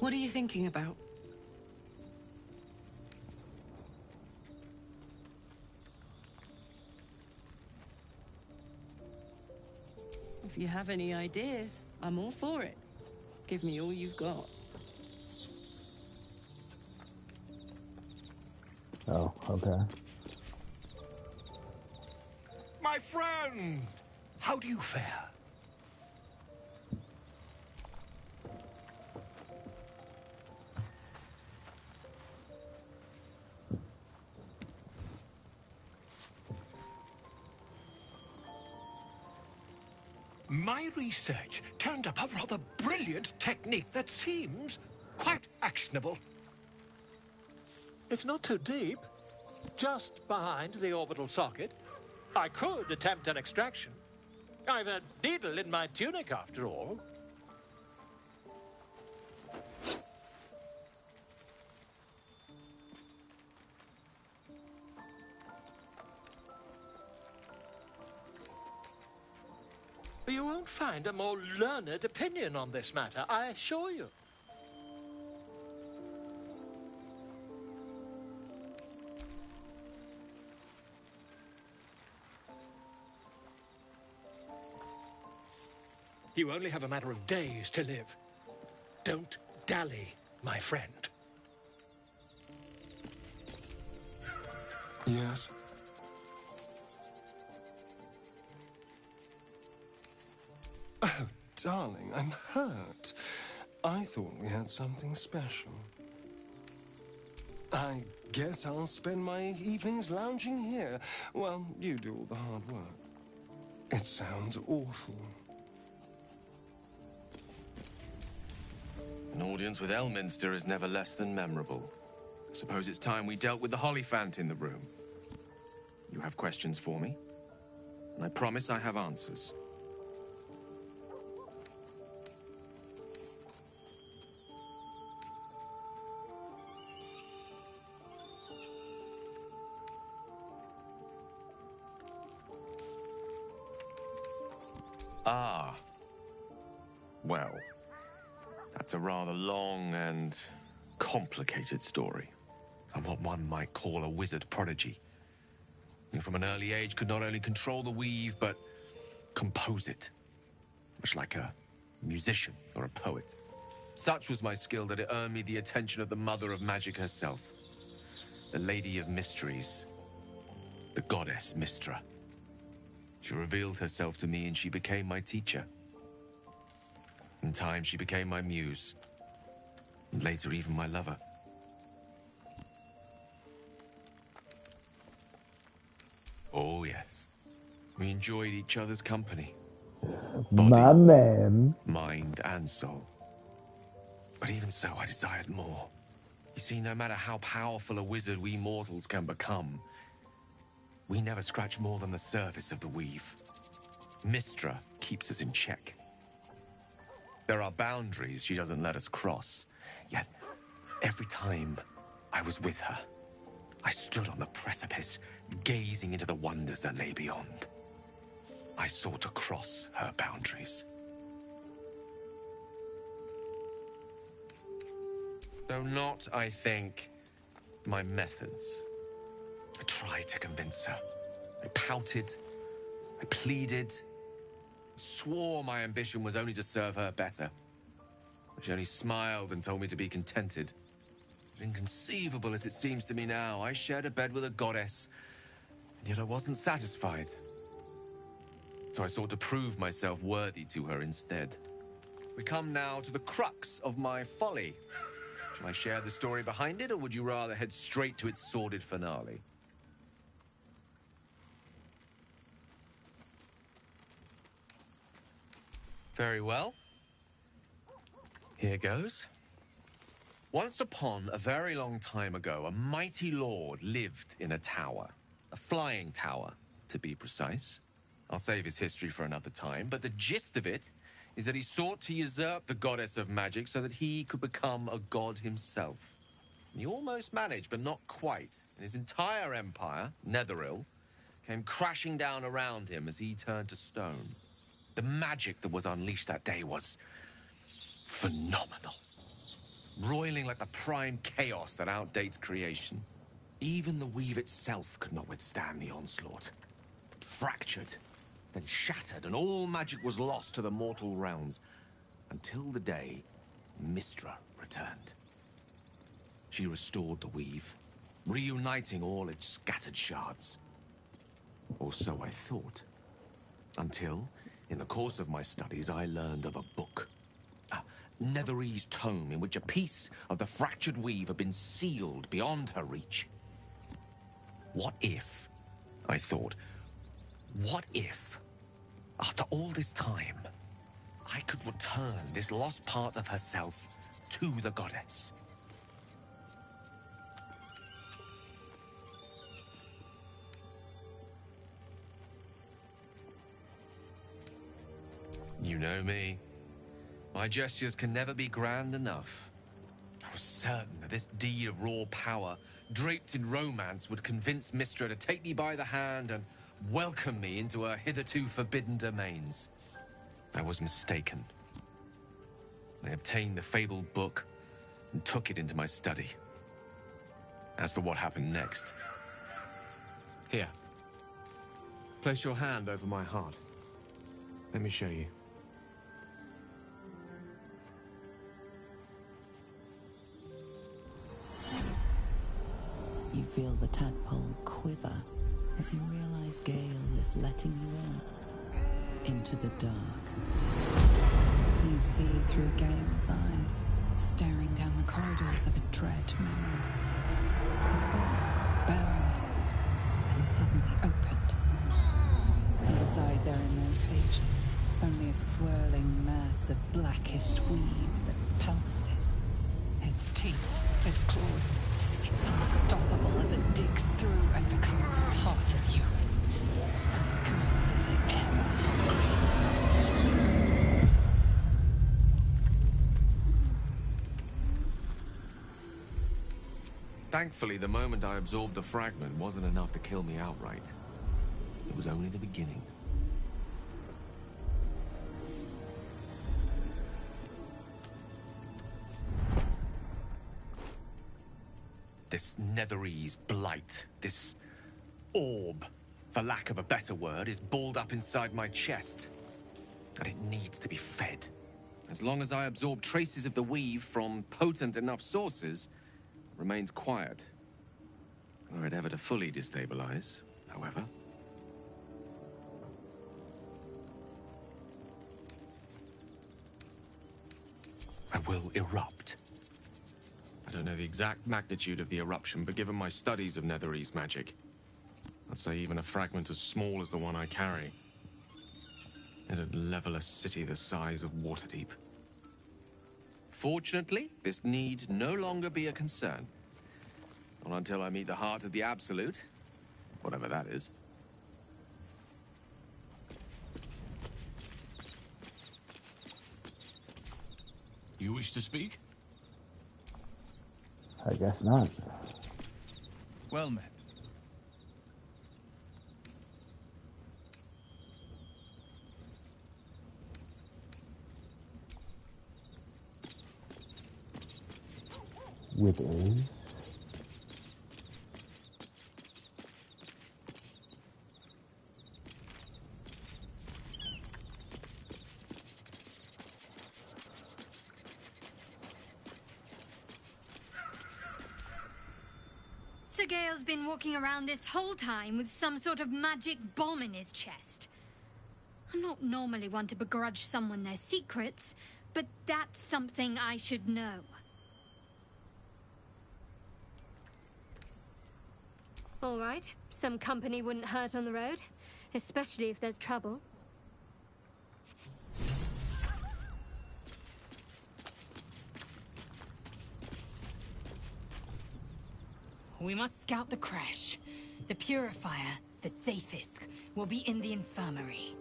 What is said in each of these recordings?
What are you thinking about? If you have any ideas, I'm all for it. Give me all you've got. Oh, okay. My friend! How do you fare? My research turned up a rather brilliant technique that seems quite actionable. It's not too deep. Just behind the orbital socket. I could attempt an extraction. I've a needle in my tunic, after all. You won't find a more learned opinion on this matter, I assure you. You only have a matter of days to live. Don't dally, my friend. Yes? Oh, darling, I'm hurt. I thought we had something special. I guess I'll spend my evenings lounging here while you do all the hard work. It sounds awful. An audience with Elminster is never less than memorable. I suppose it's time we dealt with the Hollyphant in the room. You have questions for me, and I promise I have answers. Ah. Well, that's a rather long and complicated story. I'm what one might call a wizard prodigy. Who from an early age could not only control the weave, but compose it. Much like a musician or a poet. Such was my skill that it earned me the attention of the mother of magic herself. The Lady of Mysteries. The goddess Mystra. She revealed herself to me and she became my teacher. In time, she became my muse. And later, even my lover. Oh, yes. We enjoyed each other's company. Body, My man. mind, and soul. But even so, I desired more. You see, no matter how powerful a wizard we mortals can become, we never scratch more than the surface of the weave. Mystra keeps us in check. There are boundaries she doesn't let us cross. Yet, every time I was with her, I stood on the precipice, gazing into the wonders that lay beyond. I sought to cross her boundaries. Though not, I think, my methods. I tried to convince her. I pouted. I pleaded. Swore my ambition was only to serve her better. She only smiled and told me to be contented. But inconceivable as it seems to me now, I shared a bed with a goddess, and yet I wasn't satisfied. So I sought to prove myself worthy to her instead. We come now to the crux of my folly. Shall I share the story behind it, or would you rather head straight to its sordid finale? Very well. Here goes. Once upon a very long time ago, a mighty lord lived in a tower. A flying tower, to be precise. I'll save his history for another time, but the gist of it is that he sought to usurp the goddess of magic so that he could become a god himself. He almost managed, but not quite. And his entire empire, Netheril, came crashing down around him as he turned to stone. The magic that was unleashed that day was phenomenal. roiling like the prime chaos that outdates creation. Even the weave itself could not withstand the onslaught. It fractured, then shattered, and all magic was lost to the mortal realms, until the day Mystra returned. She restored the weave, reuniting all its scattered shards. Or so I thought. Until, in the course of my studies, I learned of a book. A Netherese tome in which a piece of the fractured weave had been sealed beyond her reach. What if, I thought, what if, after all this time, I could return this lost part of herself to the goddess? You know me. My gestures can never be grand enough. I was certain that this deed of raw power, draped in romance, would convince Mystra to take me by the hand and welcome me into her hitherto forbidden domains. I was mistaken. I obtained the fabled book and took it into my study. As for what happened next... Here. Place your hand over my heart. Let me show you. You feel the tadpole quiver as you realize Gale is letting you into the dark. You see through Gale's eyes, staring down the corridors of a dread memory. A book bound, then suddenly opened. Inside there are no pages, only a swirling mass of blackest weave that pulses. Its teeth, its claws, it's unstoppable as it digs through and becomes part of you. And gods, is it ever hungry. Thankfully, the moment I absorbed the fragment wasn't enough to kill me outright. It was only the beginning. This Netherese blight, this orb, for lack of a better word, is balled up inside my chest. And it needs to be fed. As long as I absorb traces of the weave from potent enough sources, it remains quiet. Were it ever to fully destabilize, however. I will erupt. I don't know the exact magnitude of the eruption, but given my studies of Netherese magic, I'd say even a fragment as small as the one I carry, it'd level a city the size of Waterdeep. Fortunately, this need no longer be a concern. Not until I meet the heart of the Absolute, whatever that is. You wish to speak? I guess not. Well met. With ease. Sir Gale's been walking around this whole time with some sort of magic bomb in his chest. I'm not normally one to begrudge someone their secrets, but that's something I should know. All right, some company wouldn't hurt on the road, especially if there's trouble. We must scout the crash. The purifier, the safest, will be in the infirmary.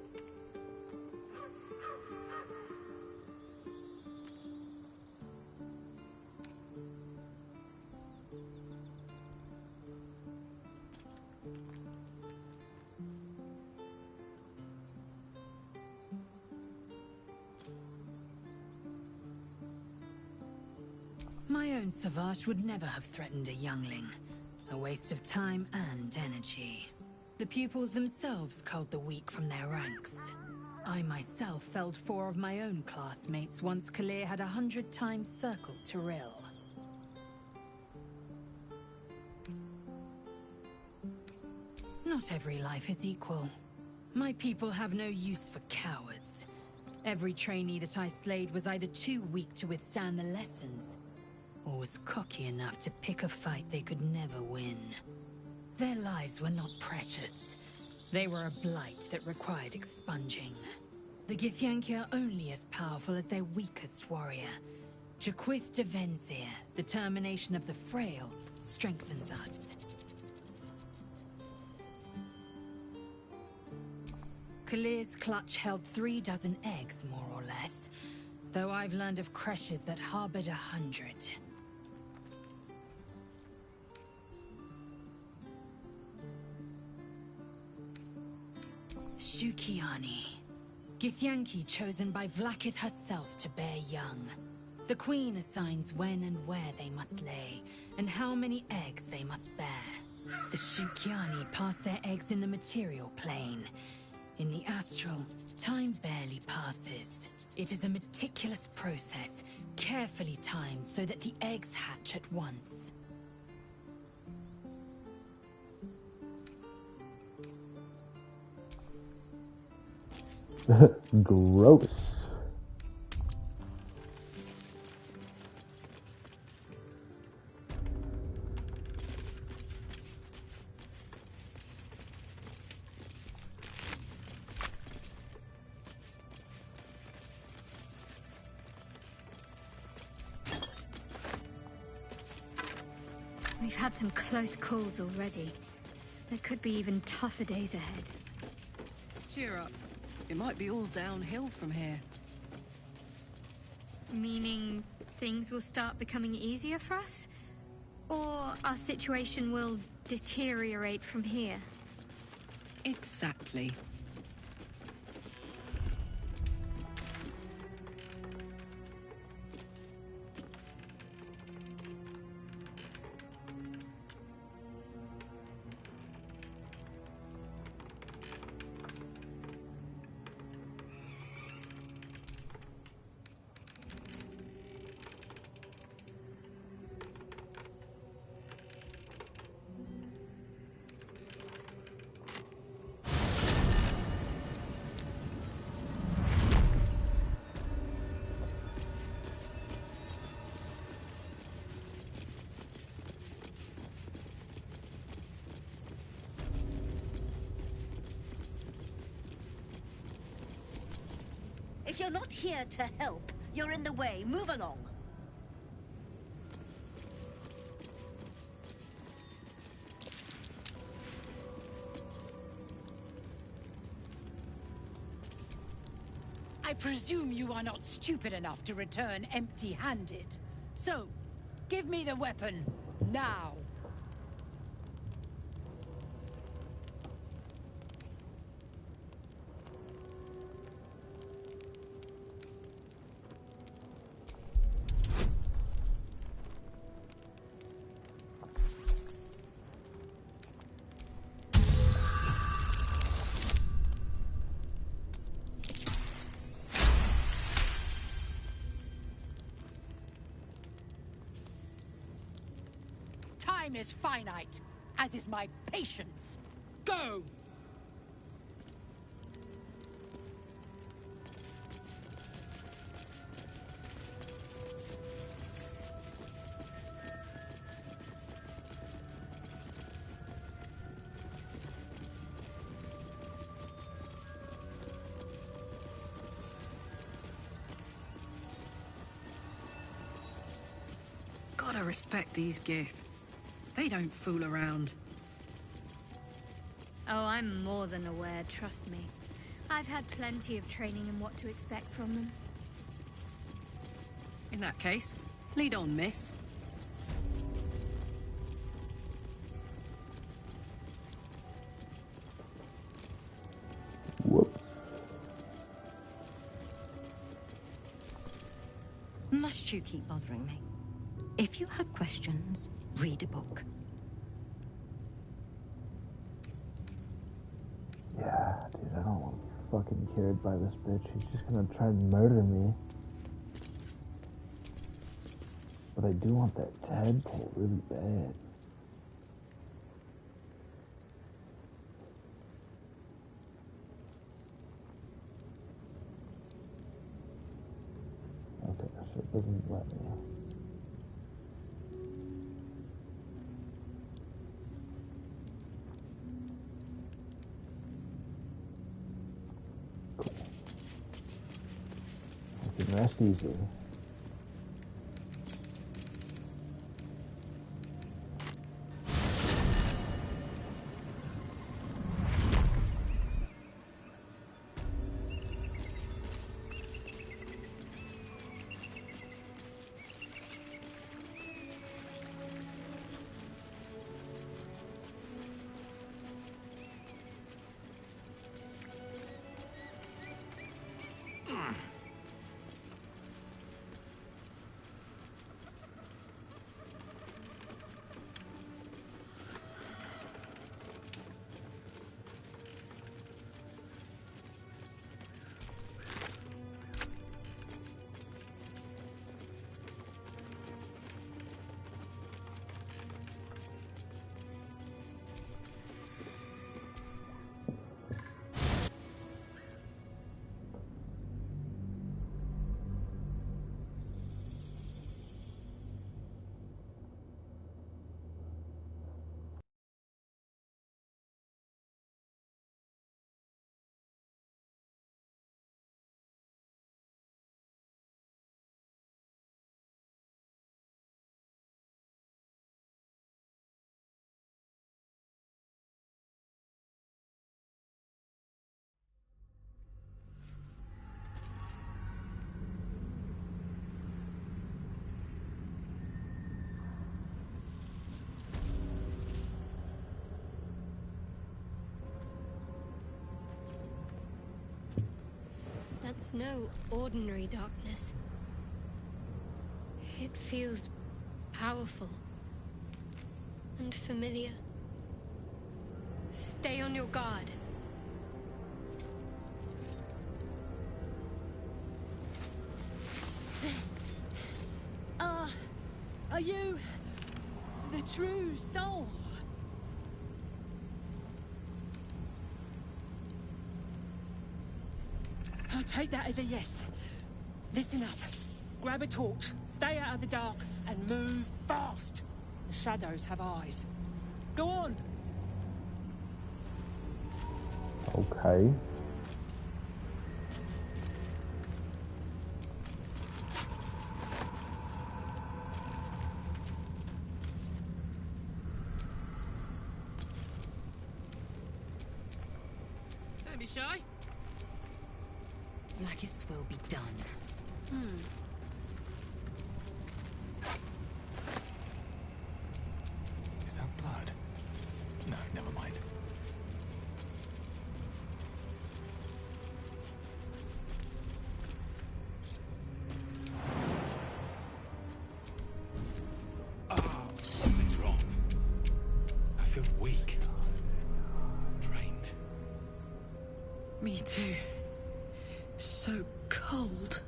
My own Savage would never have threatened a youngling. A waste of time and energy. The pupils themselves culled the weak from their ranks. I myself felled 4 of my own classmates once Kalir had 100 times circled Tyrell. Not every life is equal. My people have no use for cowards. Every trainee that I slayed was either too weak to withstand the lessons, or was cocky enough to pick a fight they could never win. Their lives were not precious. They were a blight that required expunging. The Githyanki are only as powerful as their weakest warrior. Jaquith de Venzir, the termination of the frail, strengthens us. Kalir's clutch held 3 dozen eggs, more or less, though I've learned of creches that harbored 100. Shukiani. Githyanki chosen by Vlakith herself to bear young. The Queen assigns when and where they must lay, and how many eggs they must bear. The Shukiani pass their eggs in the material plane. In the astral, time barely passes. It is a meticulous process, carefully timed so that the eggs hatch at once. Gross. We've had some close calls already. There could be even tougher days ahead. Cheer up. It might be all downhill from here. Meaning things will start becoming easier for us? Or our situation will deteriorate from here? Exactly. If you're not here to help, you're in the way. Move along. I presume you are not stupid enough to return empty-handed. So, give me the weapon, now. Time is finite, as is my patience. Go! Gotta respect these Gith. They don't fool around. Oh, I'm more than aware, trust me. I've had plenty of training in what to expect from them. In that case, lead on, miss. Whoops. Must you keep bothering me? If you have questions, read a book. Yeah, dude, I don't want to be fucking cured by this bitch. He's just gonna try and murder me. But I do want that tadpole really bad. Okay, so it doesn't let me. Cool. I can rest easily. That's no ordinary darkness. It feels powerful and familiar. Stay on your guard. Are you the true soul? I'll take that as a yes. Listen up. Grab a torch, stay out of the dark, and move fast. The shadows have eyes. Go on! Okay. Don't be shy. Like its will be done. Is that blood? No, never mind. Something's wrong. I feel weak. Drained. Me too. So cold.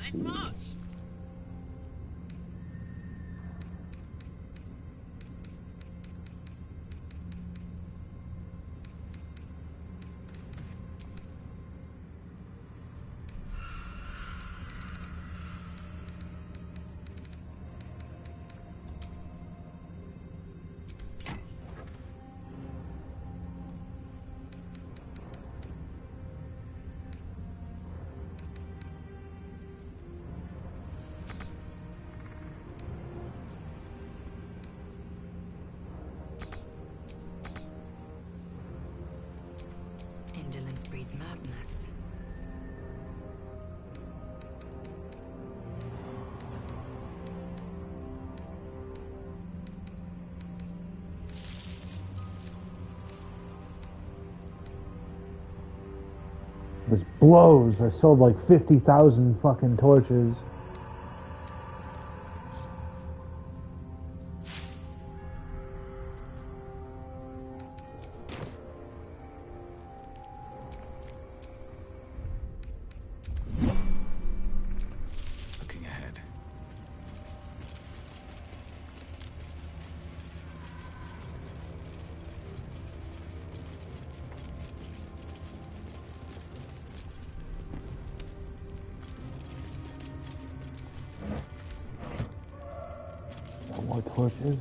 Let's march. This blows. I sold like 50,000 fucking torches. Looking ahead. No more torches.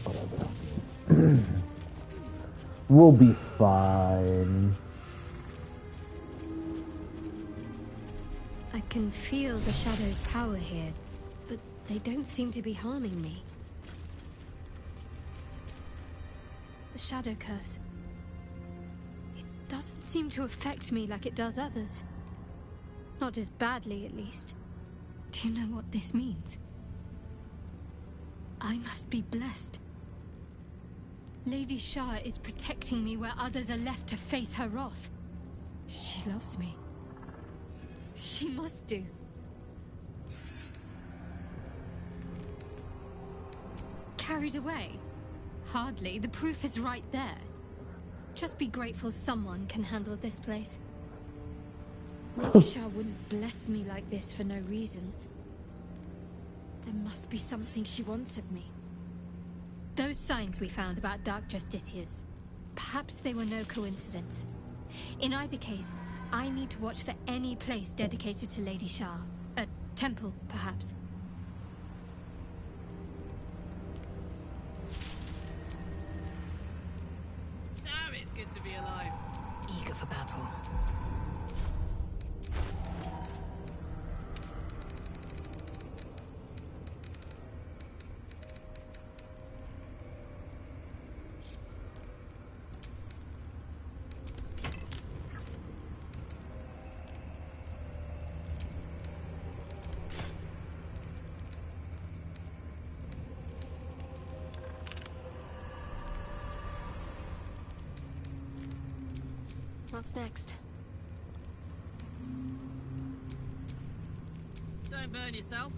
Whatever. We'll be fine. I can feel the shadow's power here, but they don't seem to be harming me. The shadow curse. It doesn't seem to affect me like it does others. Not as badly, at least. Do you know what this means? I must be blessed. Lady Shah is protecting me where others are left to face her wrath. She loves me. She must do. Carried away? Hardly. The proof is right there. Just be grateful someone can handle this place. Lady Shah wouldn't bless me like this for no reason. There must be something she wants of me. Those signs we found about Dark Justiciars, perhaps they were no coincidence. In either case, I need to watch for any place dedicated to Lady Shah. A temple, perhaps. Damn, it's good to be alive. Eager for battle. What's next? Don't burn yourself.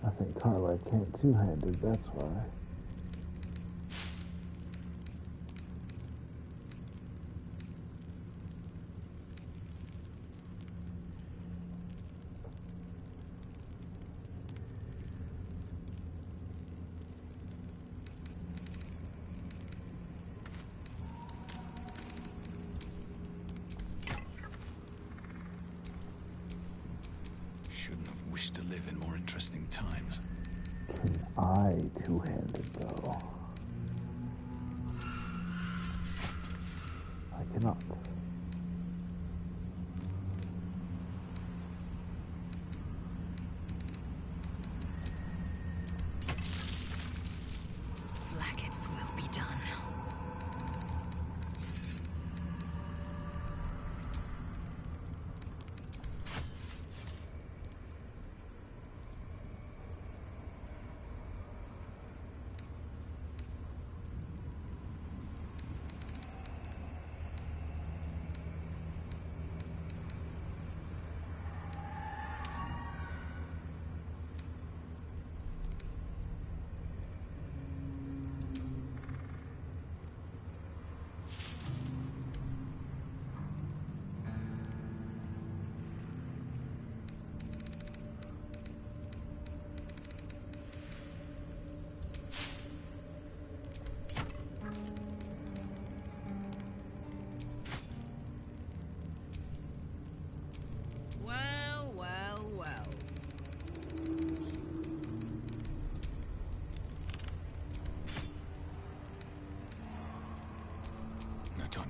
I think Carla can't two-handed, that's why. Shouldn't have wished to live in more interesting times. Can I two-handed, though? I cannot. Blackets will be done.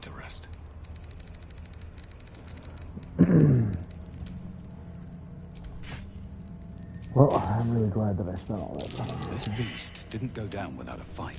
time to rest. Well, I'm really glad that I spent all that time. This beast didn't go down without a fight.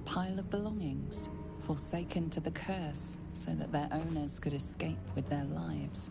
Pile of belongings, forsaken to the curse, so that their owners could escape with their lives.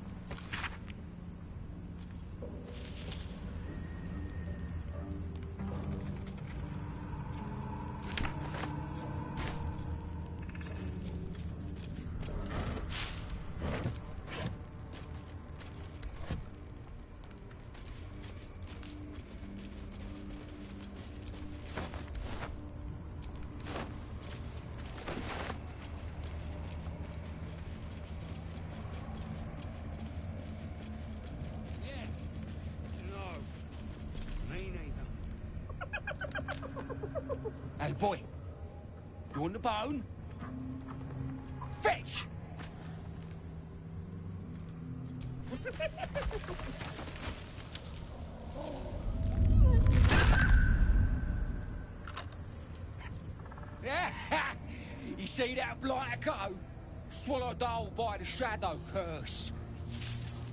Hey, boy. You want the bone? Fetch! You see that blighter go? Swallowed whole by the shadow curse.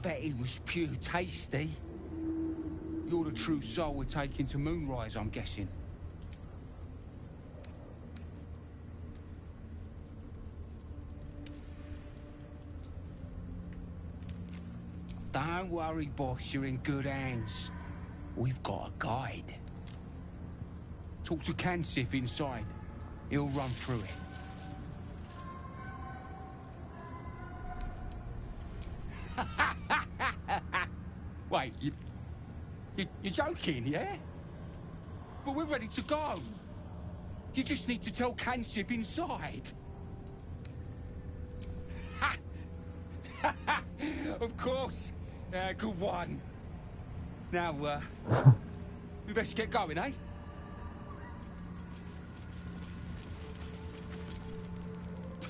Bet he was pure tasty. You're the true soul we're taking to Moonrise, I'm guessing. Don't worry, boss, you're in good hands. We've got a guide. Talk to Kansif inside. He'll run through it. Wait, you're joking, yeah? But we're ready to go. You just need to tell Kansif inside. Of course. Good one. Now, we best get going, eh?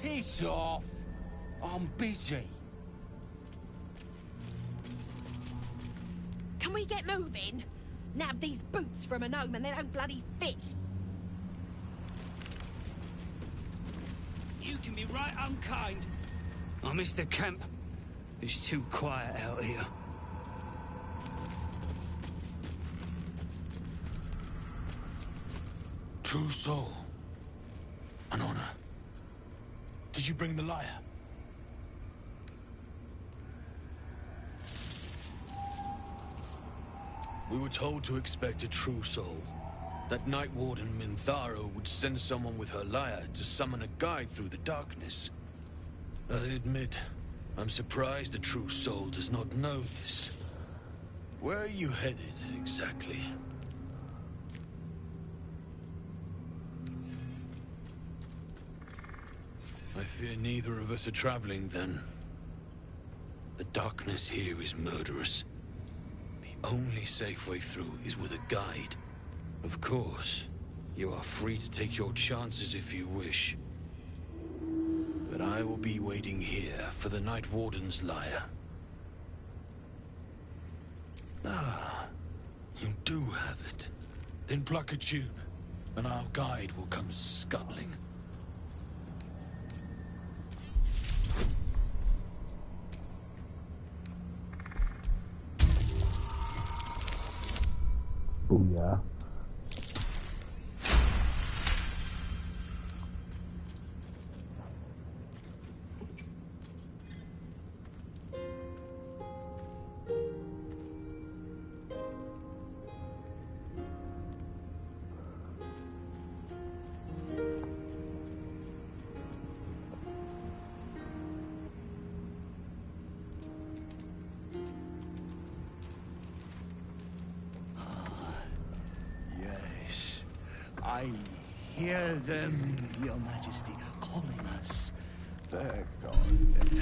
Piss off. I'm busy. Can we get moving? Nab these boots from a gnome and they don't bloody fit. You can be right unkind. I miss the camp. It's too quiet out here. True soul. An honor. Did you bring the lyre? We were told to expect a true soul. That Night Warden Minthara would send someone with her lyre to summon a guide through the darkness. I admit, I'm surprised the true soul does not know this. Where are you headed, exactly? I fear neither of us are traveling, then. The darkness here is murderous. The only safe way through is with a guide. Of course, you are free to take your chances if you wish. But I will be waiting here for the Night Warden's lyre. Ah, you do have it. Then pluck a tube, and our guide will come scuttling. Booyah. I hear them, Your Majesty, calling us. Their god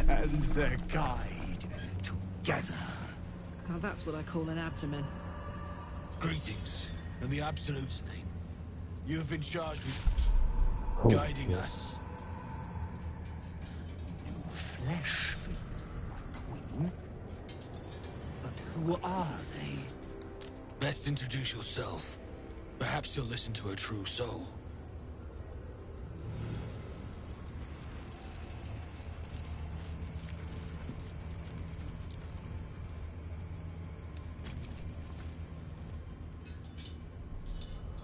and their guide together. Now that's what I call an abdomen. Greetings, in the Absolute's name. You have been charged with guiding us. No flesh for you, my queen. But who are they? Best introduce yourself. Perhaps you'll listen to a true soul.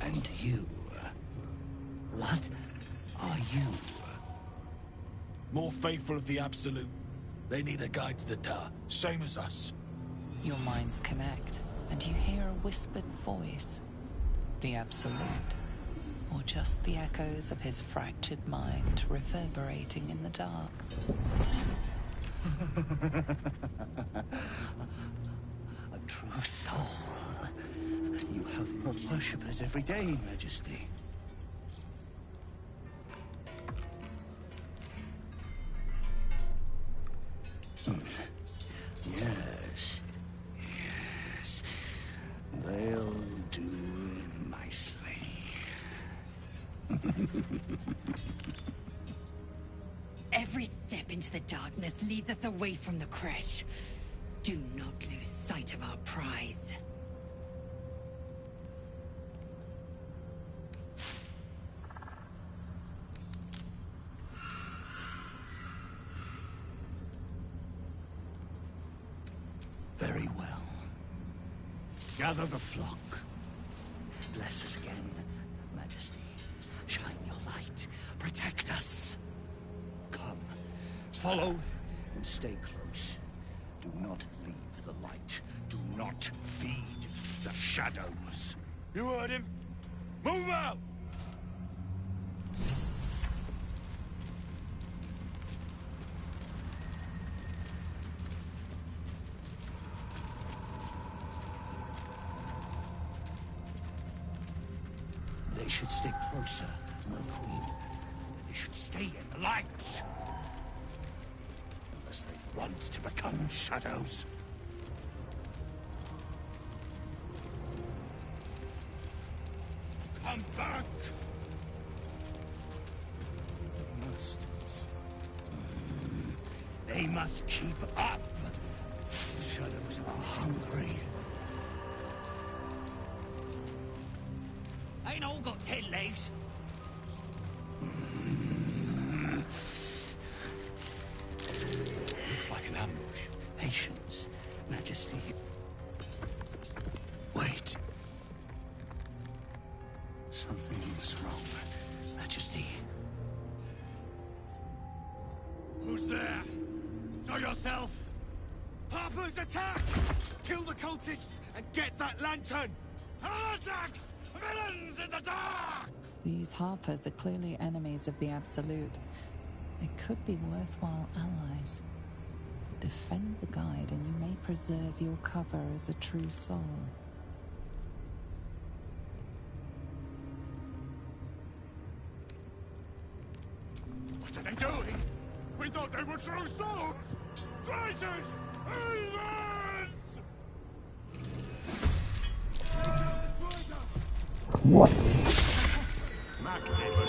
And you? What are you? More faithful of the Absolute. They need a guide to the Dar, same as us. Your minds connect, and you hear a whispered voice. The Absolute. Or just the echoes of his fractured mind reverberating in the dark. A true soul. You have more worshippers every day, Majesty. Yes. Yes. They'll do nicely. Every step into the darkness leads us away from the crash. Do not lose sight of our prize. Very well. Gather the flock. Bless us again, Majesty. Shine your light. Protect us. Come. Follow and stay close. Do not leave the light. Do not feed the shadows. You heard him. Move out! They should stay closer, my queen. They should stay in the light. Unless they want to become shadows. Come back! They must keep up. The shadows are hungry. Ain't all got 10 legs. Looks like an ambush. Patience, Majesty. Wait. Something's wrong, Majesty. Who's there? Show yourself! Harper's attack! Kill the cultists and get that lantern! Heretics! Villains in the dark! These Harpers are clearly enemies of the Absolute. They could be worthwhile allies. Defend the guide and you may preserve your cover as a true soul. What are they doing? We thought they were true souls! Traitors! Heathens! What? Mac delivery.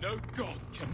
No god can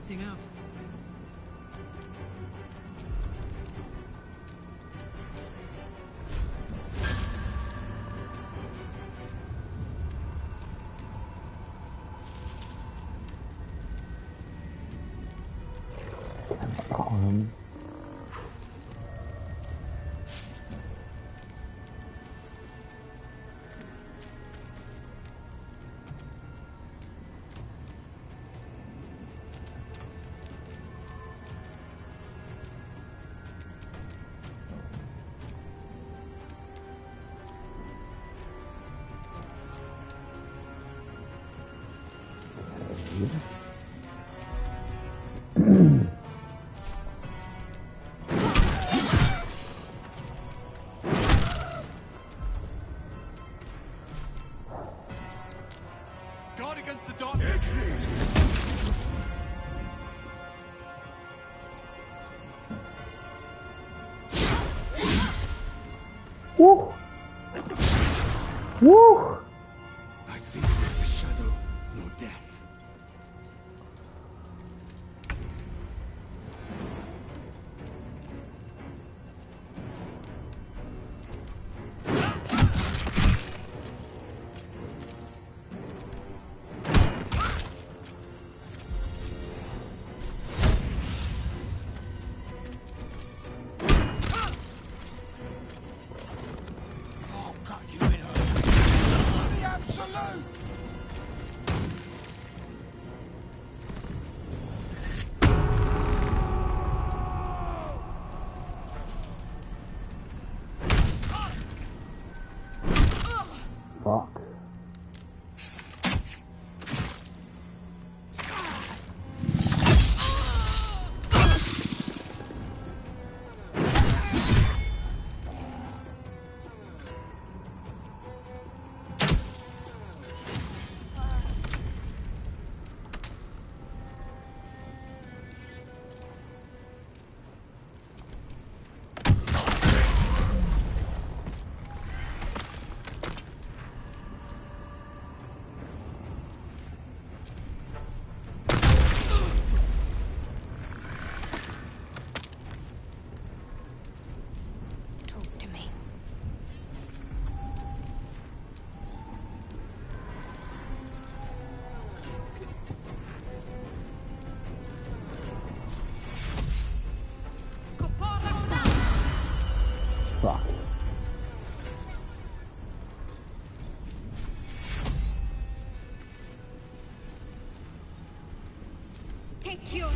heating up. Guard against the darkness! Woo! Woo! I fear neither shadow nor death. I'll cut you in half. The absolute! Fuck. Talk to me. Fuck. Take your...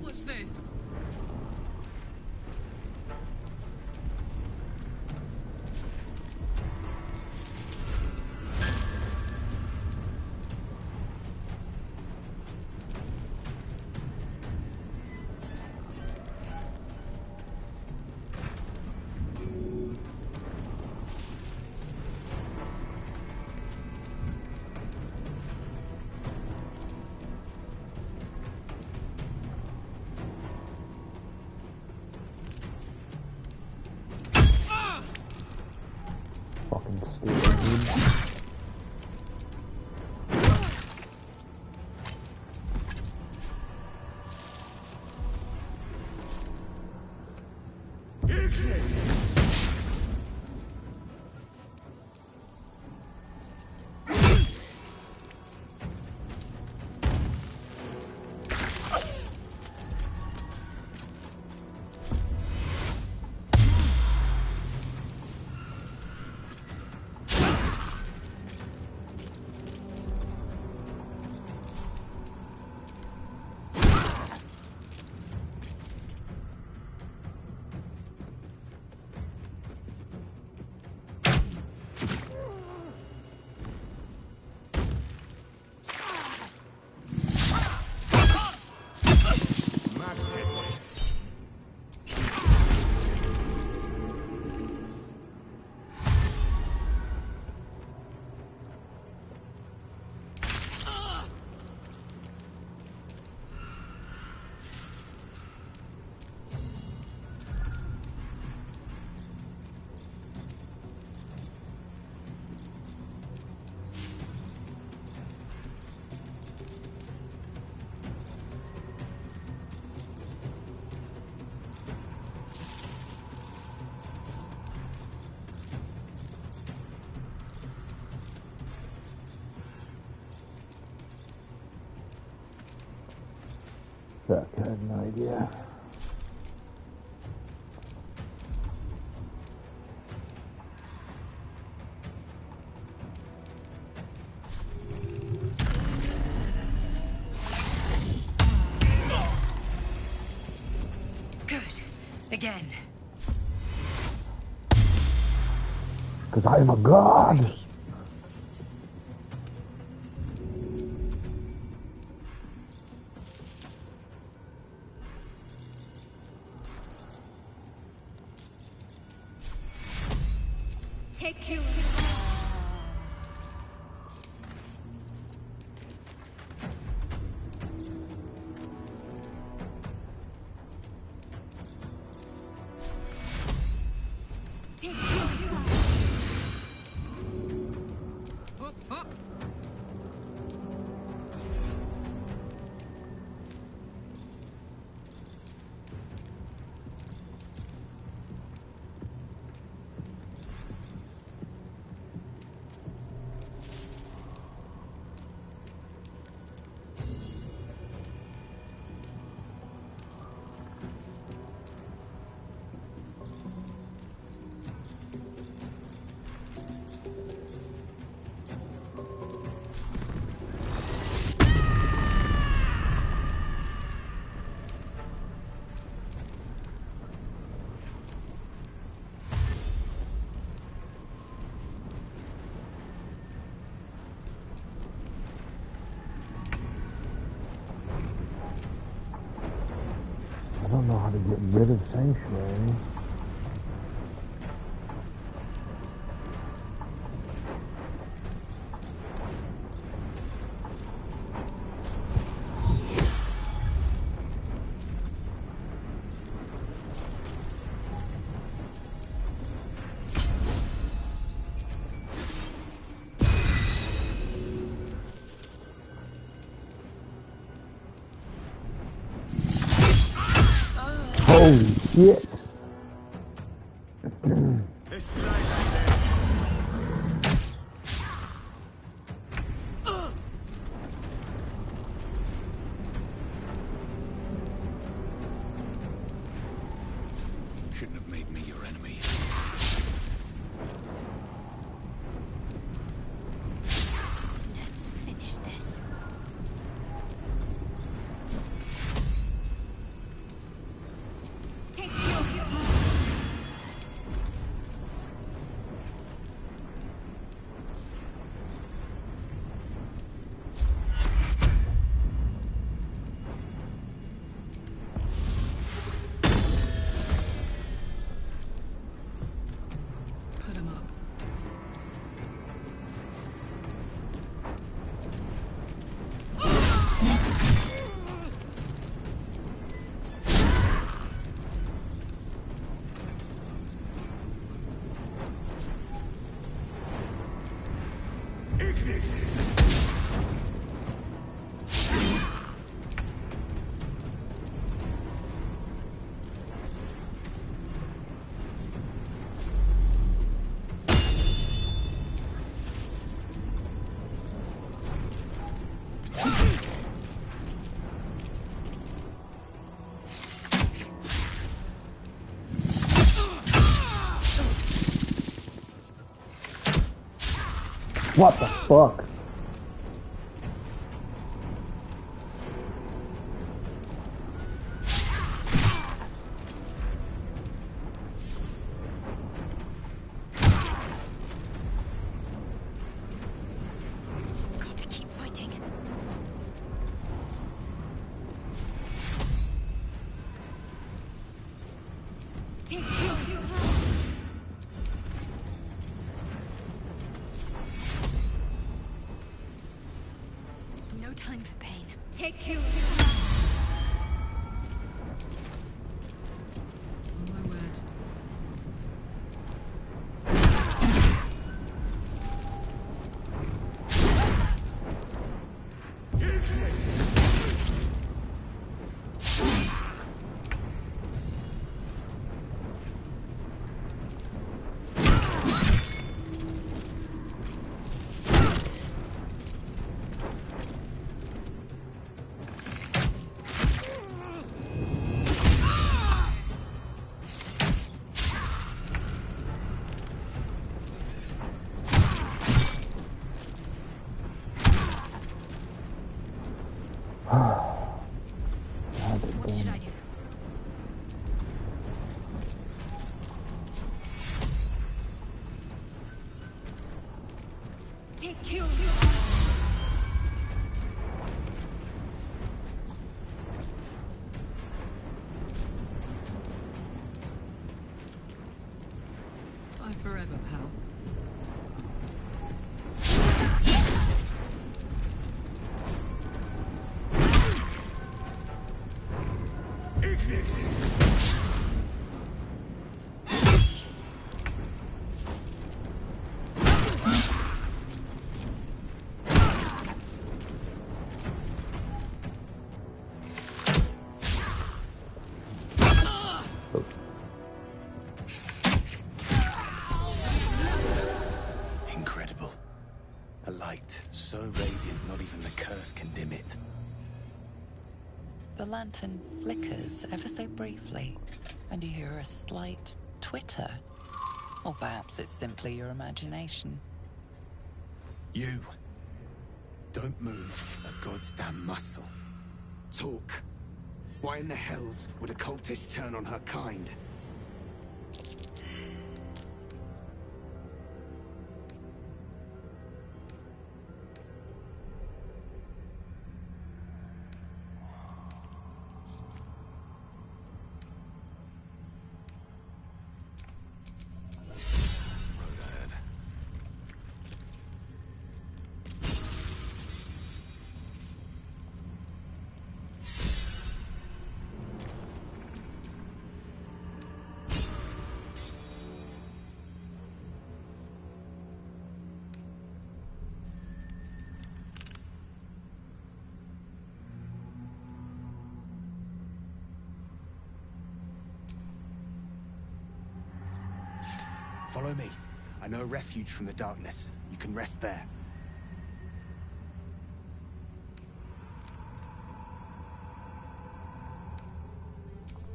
Watch this. Fucking stupid, dude. stuck. I have no idea. Good. Again. Because I am a god! Take two. Take two. Up, up. I don't know how to get rid of Sanctuary. Holy shit! Shouldn't have made me your enemy. Let's finish this. Take two. Put him up. What the fuck? Got to keep fighting. Take two. No time for pain. Take two. Oh my word. kill you. Bye forever, pal. Incredible. A light so radiant not even the curse can dim it. The lantern flickers ever so briefly, and you hear a slight twitter. Or perhaps it's simply your imagination. You. Don't move a goddamn muscle. Talk. Why in the hells would a cultist turn on her kind? Follow me. I know a refuge from the darkness. You can rest there.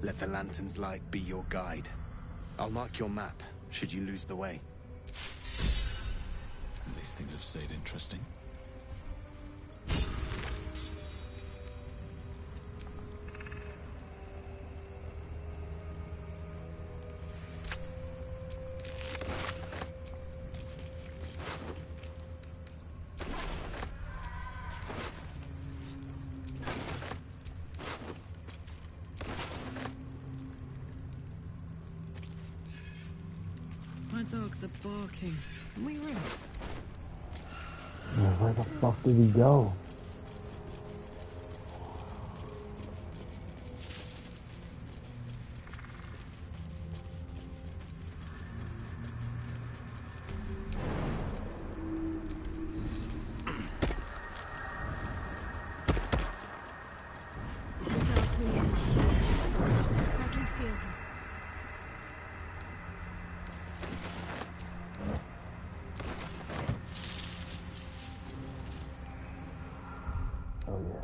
Let the lantern's light be your guide. I'll mark your map, should you lose the way. At least things have stayed interesting. My dogs are barking. Can we run? Yeah, where the fuck did he go? I can feel him. Oh yeah.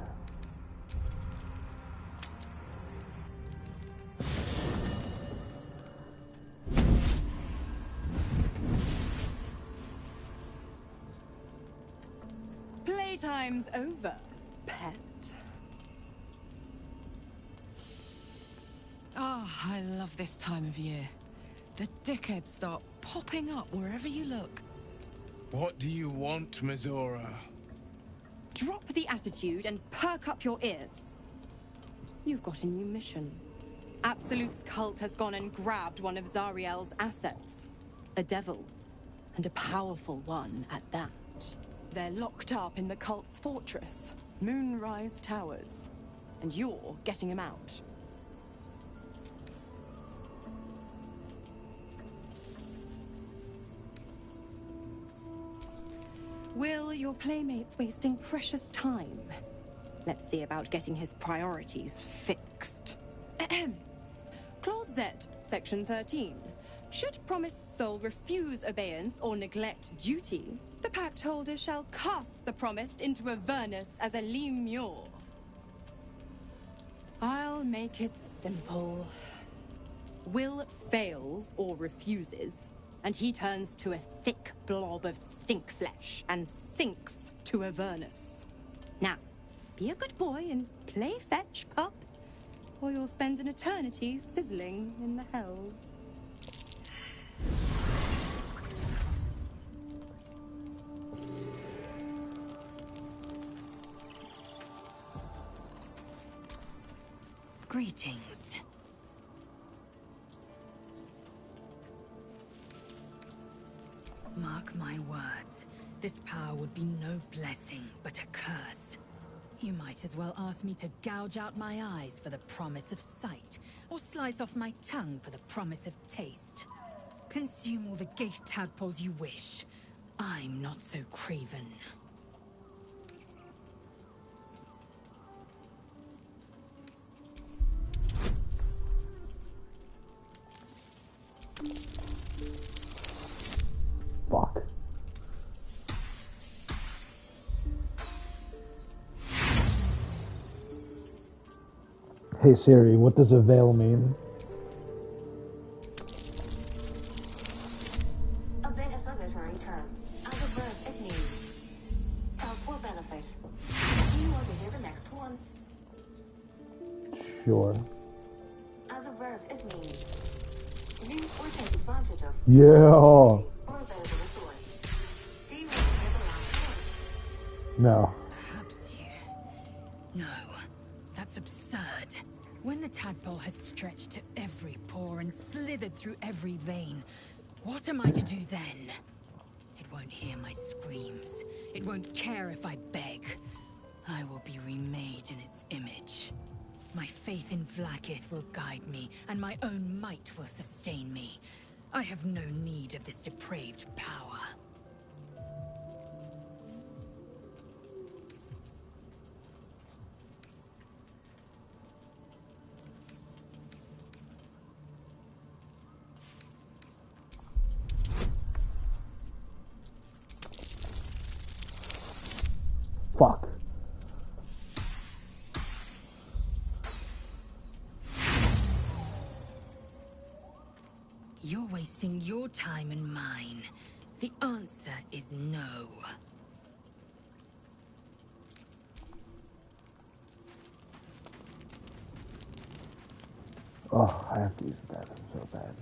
Playtime's over, pet. Oh, I love this time of year. The dickheads start popping up wherever you look. What do you want, Mizora? Drop the attitude and perk up your ears. You've got a new mission. Absolute's cult has gone and grabbed one of Zariel's assets. A devil. And a powerful one at that. They're locked up in the cult's fortress, Moonrise Towers. And you're getting him out. Will, your playmate's wasting precious time. Let's see about getting his priorities fixed. Clause Z, Section 13. Should promised soul refuse abeyance or neglect duty, the pact holder shall cast the promised into Avernus as a lemure. I'll make it simple. Will fails or refuses, and he turns to a thick blob of stink flesh and sinks to Avernus. Now, be a good boy and play fetch, pup, or you'll spend an eternity sizzling in the hells. Greetings. Mark my words. This power would be no blessing, but a curse. You might as well ask me to gouge out my eyes for the promise of sight, or slice off my tongue for the promise of taste. Consume all the gate tadpoles you wish. I'm not so craven. Fuck. Hey Siri, what does avail mean? Avail is a literary term. As a verb, it means help or benefit. Do you want to hear the next one? Sure. As a verb, it means use or take advantage of. Yeah. Or avail the resource. Do you want to hear the last one? No. Perhaps you... No. That's absurd. When the tadpole has stretched to every pore and slithered through every vein, what am I to do then? It won't hear my screams. It won't care if I beg. I will be remade in its image. My faith in Vlaakith will guide me, and my own might will sustain me. I have no need of this depraved power. Fuck. You're wasting your time and mine. The answer is no. Oh, I have to use that. I'm so bad.